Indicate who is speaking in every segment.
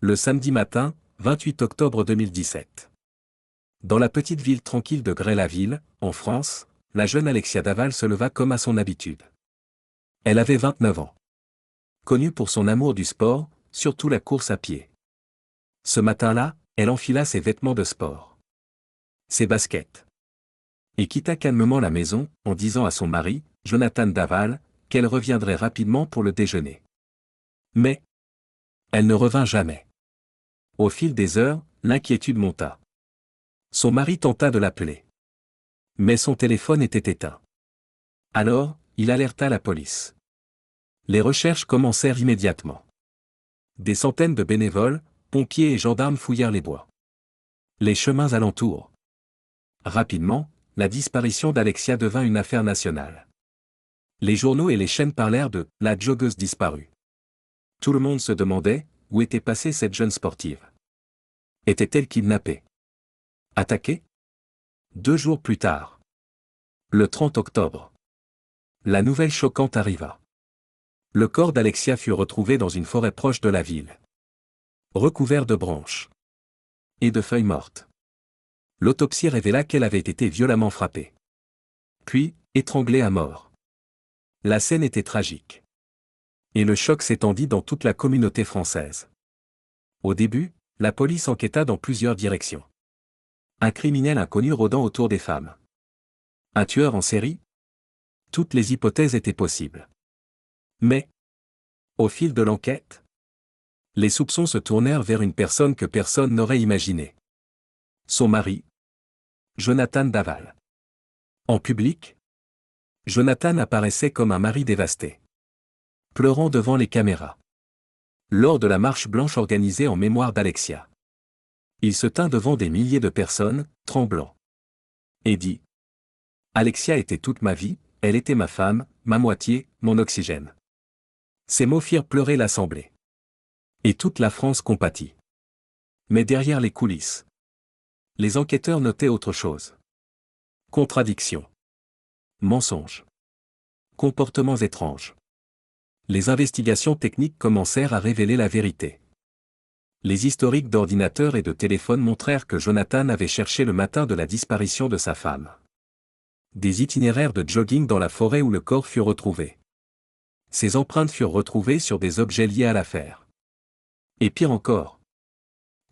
Speaker 1: Le samedi matin, 28 octobre 2017. Dans la petite ville tranquille de Grès-la-Ville, en France, la jeune Alexia Daval se leva comme à son habitude. Elle avait 29 ans. Connue pour son amour du sport, surtout la course à pied. Ce matin-là, elle enfila ses vêtements de sport. Ses baskets. Et quitta calmement la maison, en disant à son mari, Jonathan Daval, qu'elle reviendrait rapidement pour le déjeuner. Mais elle ne revint jamais. Au fil des heures, l'inquiétude monta. Son mari tenta de l'appeler. Mais son téléphone était éteint. Alors, il alerta la police. Les recherches commencèrent immédiatement. Des centaines de bénévoles, pompiers et gendarmes fouillèrent les bois. Les chemins alentours. Rapidement, la disparition d'Alexia devint une affaire nationale. Les journaux et les chaînes parlèrent de « la joggeuse disparue ». Tout le monde se demandait où était passée cette jeune sportive. Était-elle kidnappée? Attaquée? 2 jours plus tard. Le 30 octobre. La nouvelle choquante arriva. Le corps d'Alexia fut retrouvé dans une forêt proche de la ville. Recouvert de branches. Et de feuilles mortes. L'autopsie révéla qu'elle avait été violemment frappée. Puis, étranglée à mort. La scène était tragique. Et le choc s'étendit dans toute la communauté française. Au début, la police enquêta dans plusieurs directions. Un criminel inconnu rôdant autour des femmes. Un tueur en série? Toutes les hypothèses étaient possibles. Mais, au fil de l'enquête, les soupçons se tournèrent vers une personne que personne n'aurait imaginée. Son mari, Jonathan Daval. En public, Jonathan apparaissait comme un mari dévasté. Pleurant devant les caméras. Lors de la marche blanche organisée en mémoire d'Alexia. Il se tint devant des milliers de personnes, tremblant. Et dit : Alexia était toute ma vie, elle était ma femme, ma moitié, mon oxygène. Ces mots firent pleurer l'Assemblée. Et toute la France compatit. Mais derrière les coulisses, les enquêteurs notaient autre chose. Contradictions. Mensonges. Comportements étranges. Les investigations techniques commencèrent à révéler la vérité. Les historiques d'ordinateurs et de téléphones montrèrent que Jonathan avait cherché le matin de la disparition de sa femme. Des itinéraires de jogging dans la forêt où le corps fut retrouvé. Ses empreintes furent retrouvées sur des objets liés à l'affaire. Et pire encore,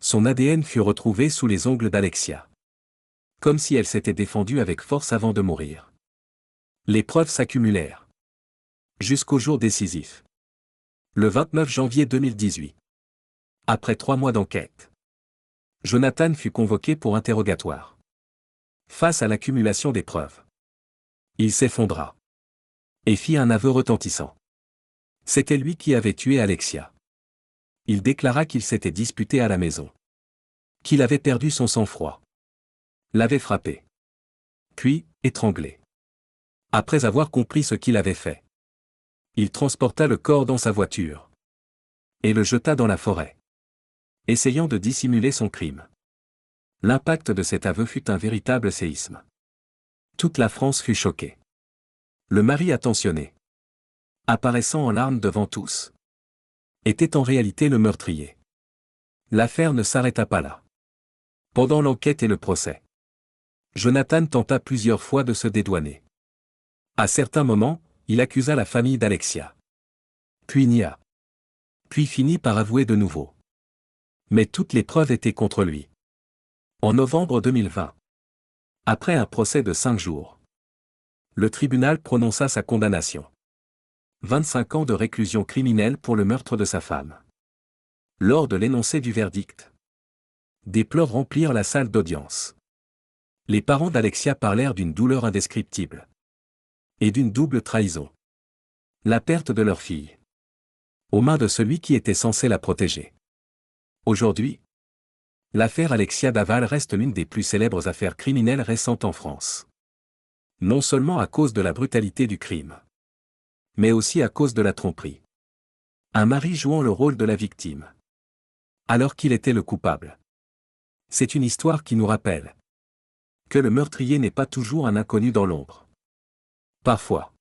Speaker 1: son ADN fut retrouvé sous les ongles d'Alexia. Comme si elle s'était défendue avec force avant de mourir. Les preuves s'accumulèrent. Jusqu'au jour décisif. Le 29 janvier 2018. Après 3 mois d'enquête, Jonathan fut convoqué pour interrogatoire. Face à l'accumulation des preuves, il s'effondra. Et fit un aveu retentissant. C'était lui qui avait tué Alexia. Il déclara qu'il s'était disputé à la maison. Qu'il avait perdu son sang-froid. L'avait frappé. Puis, étranglé. Après avoir compris ce qu'il avait fait, il transporta le corps dans sa voiture. Et le jeta dans la forêt. Essayant de dissimuler son crime. L'impact de cet aveu fut un véritable séisme. Toute la France fut choquée. Le mari attentionné, apparaissant en larmes devant tous, était en réalité le meurtrier. L'affaire ne s'arrêta pas là. Pendant l'enquête et le procès, Jonathan tenta plusieurs fois de se dédouaner. À certains moments, il accusa la famille d'Alexia. Puis nia. Puis finit par avouer de nouveau. Mais toutes les preuves étaient contre lui. En novembre 2020, après un procès de 5 jours, le tribunal prononça sa condamnation. 25 ans de réclusion criminelle pour le meurtre de sa femme. Lors de l'énoncé du verdict, des pleurs remplirent la salle d'audience. Les parents d'Alexia parlèrent d'une douleur indescriptible. Et d'une double trahison. La perte de leur fille. Aux mains de celui qui était censé la protéger. Aujourd'hui, l'affaire Alexia Daval reste l'une des plus célèbres affaires criminelles récentes en France. Non seulement à cause de la brutalité du crime, mais aussi à cause de la tromperie. Un mari jouant le rôle de la victime. Alors qu'il était le coupable. C'est une histoire qui nous rappelle que le meurtrier n'est pas toujours un inconnu dans l'ombre. Parfois,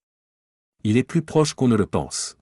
Speaker 1: il est plus proche qu'on ne le pense.